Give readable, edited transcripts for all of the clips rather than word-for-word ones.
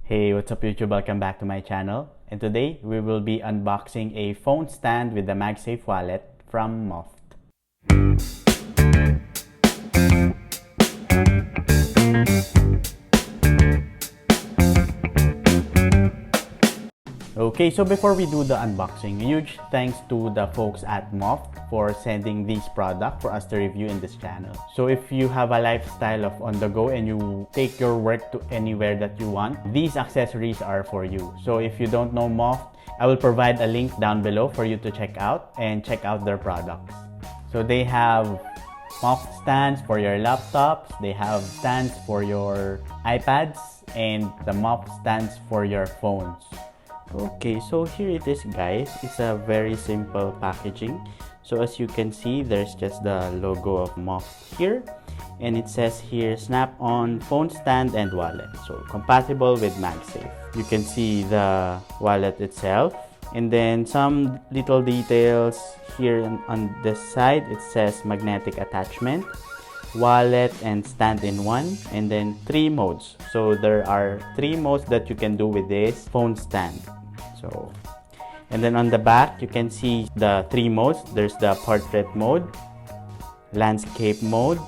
Hey, what's up YouTube? Welcome back to my channel. And today we will be unboxing a phone stand with the Magsafe Wallet from Moft. Okay, so before we do the unboxing, huge thanks to the folks at Moft for sending these products for us to review in this channel. So if you have a lifestyle of on the go and you take your work to anywhere that you want, these accessories are for you. So if you don't know Moft, I will provide a link down below for you to check out their products. So they have Moft stands for your laptops, they have stands for your iPads, and the Moft stands for your phones. Okay, so here it is guys. It's a very simple packaging. So as you can see, there's just the logo of Moft here, and it says here Snap On Phone Stand and Wallet, so compatible with Magsafe. You can see the wallet itself, and then some little details here on this side. It says magnetic attachment, wallet, and stand in one, and then 3 modes. So there are 3 modes that you can do with this phone stand. So, and then on the back you can see the 3 modes. There's the portrait mode, landscape mode,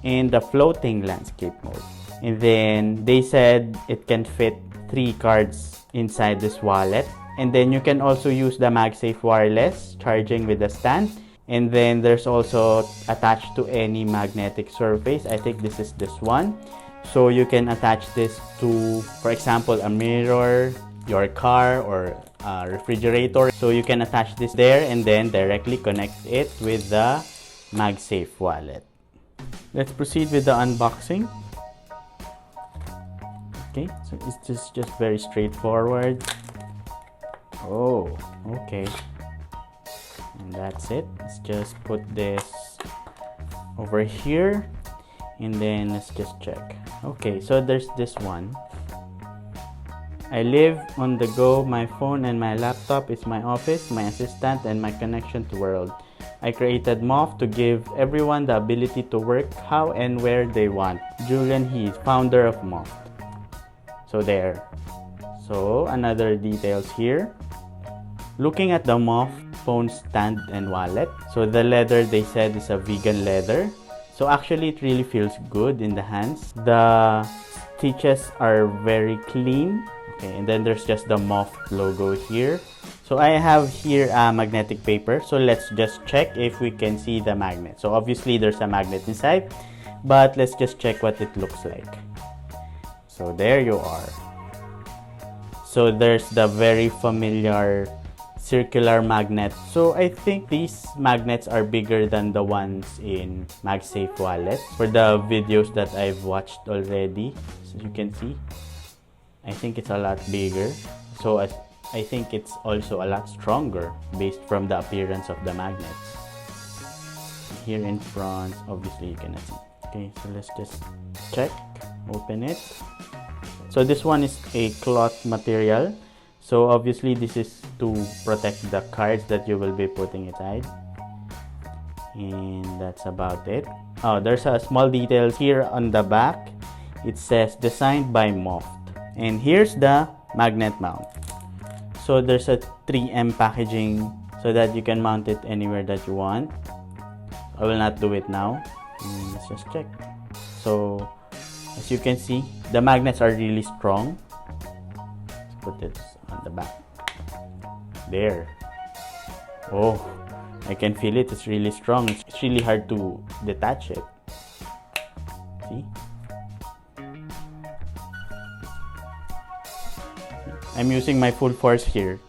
and the floating landscape mode. And then they said it can fit 3 cards inside this wallet. And then you can also use the Magsafe wireless charging with the stand. And then there's also attached to any magnetic surface. I think this is this one. So you can attach this to, for example, a mirror, your car, or a refrigerator. So you can attach this there and then directly connect it with the Magsafe wallet. Let's proceed with the unboxing. Okay, so it's just very straightforward. Oh, okay. And that's it. Let's just put this over here and then let's just check. Okay, so there's this one. I live on the go. My phone and my laptop is my office, my assistant, and my connection to world. I created Moft to give everyone the ability to work how and where they want. Julian He is founder of Moft. So there. So another details here. Looking at the Moft phone stand and wallet. So the leather they said is a vegan leather. So actually it really feels good in the hands. The stitches are very clean. Okay, and then there's just the Moft logo here. So I have here a magnetic paper. So let's just check if we can see the magnet. So obviously there's a magnet inside, but let's just check what it looks like. So there you are. So there's the very familiar circular magnet. So I think these magnets are bigger than the ones in Magsafe Wallet. For the videos that I've watched already, so you can see, I think it's a lot bigger. So I think it's also a lot stronger based from the appearance of the magnets. Here in front, obviously you cannot see. Okay, so let's just check, open it. So this one is a cloth material. So obviously this is to protect the cards that you will be putting inside. And that's about it. Oh, there's a small detail here on the back. It says designed by Moft. And here's the magnet mount. So there's a 3M packaging so that you can mount it anywhere that you want. I will not do it now. Let's just check. So as you can see, the magnets are really strong. Let's put it on the back. There. Oh, I can feel it. It's really strong. It's really hard to detach it. See? I'm using my full force here.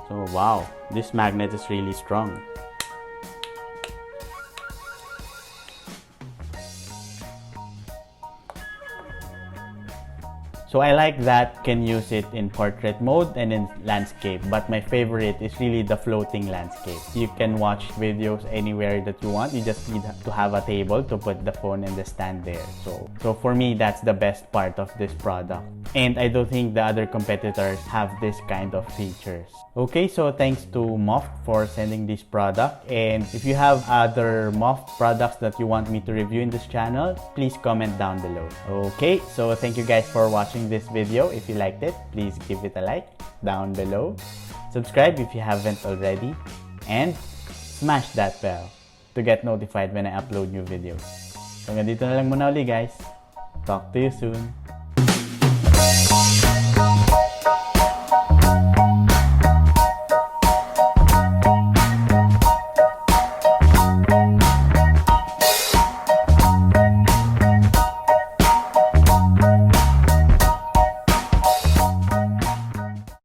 So wow, this magnet is really strong. So I like that you can use it in portrait mode and in landscape, but my favorite is really the floating landscape. You can watch videos anywhere that you want. You just need to have a table to put the phone and the stand there. So for me, that's the best part of this product. And I don't think the other competitors have this kind of features. Okay, so thanks to Moft for sending this product. And if you have other Moft products that you want me to review in this channel, please comment down below. Okay, so thank you guys for watching this video. If you liked it, please give it a like down below. Subscribe if you haven't already. And smash that bell to get notified when I upload new videos. So, ganito na lang muna uli guys. Talk to you soon.